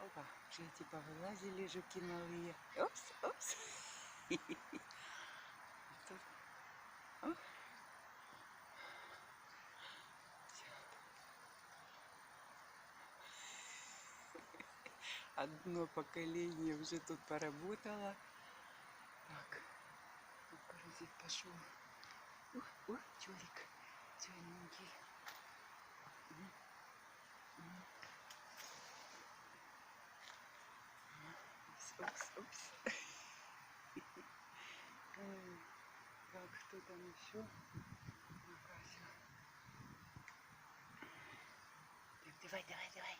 Опа, вже эти повылазили жуки малые. Опс, опс. Тут. О. Одно поколение уже тут поработало. Так, паразит пошел. Ух, чурик, черненький. Упс. Так, кто там еще? Накася. Так, давай.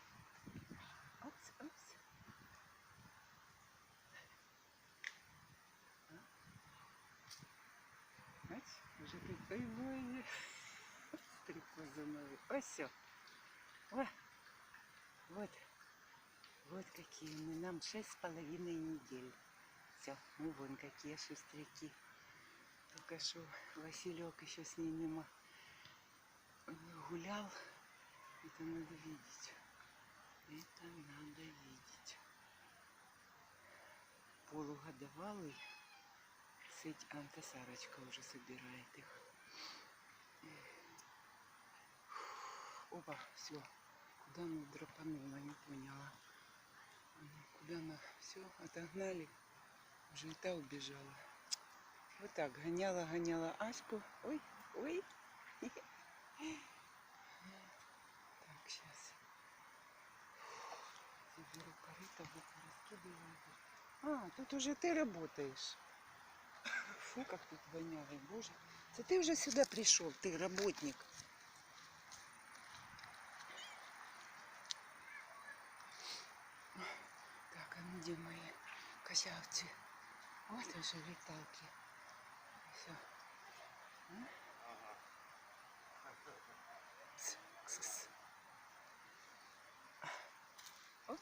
Упс. Ать, уже тут, ой, боже. Стрекоза новый. Ой, все. Вот какие мы. Нам 6,5 недель. Все, мы вон какие шустряки. Только что Василек еще с ними гулял. Это надо видеть. Полугодовалый. Анта Сарочка уже собирает их. Опа, все. Куда она драпанула, не поняла. Куда она? Все, отогнали. Уже и та убежала. Вот так, гоняла Аську. Ой. Так, сейчас. Заберу корыто, раскидываю. Тут уже ты работаешь. Фу, как тут воняет, боже. Это ты уже сюда пришел, ты работник. Так, а ну где мои косявцы? Вот уже леталки. Все. Оп.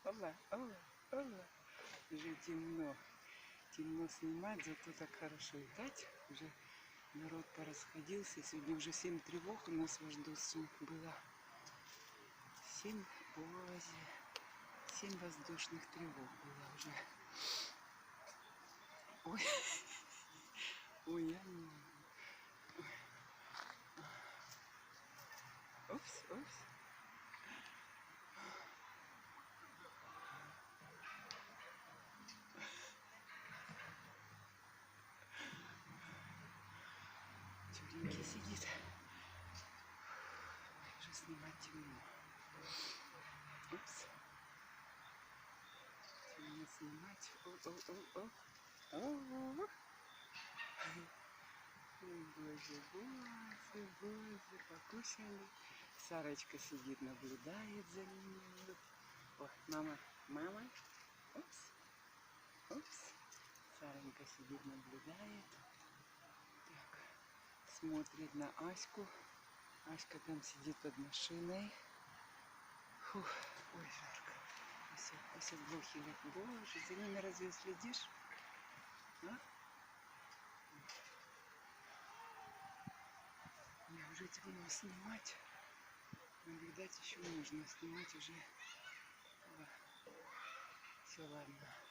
Ола. Уже темно снимать, зато так хорошо летать. Уже народ порасходился. Сегодня уже 7 тревог у нас в Аждосе было. 7 воздушных тревог было уже. Ой, я не... Упс. Чуренький сидит. Уже снимать темно. Упс. Темно снимать. Боже, покушали. Сарочка сидит, наблюдает за ними. О, мама. Упс. Саренька сидит, наблюдает. Так, смотрит на Аську. Аська там сидит под машиной. Фух, ой, жарко. Все блохи. Боже, за ними разве следишь? Уже темно снимать. Но, видать, еще можно снимать уже. Все, ладно.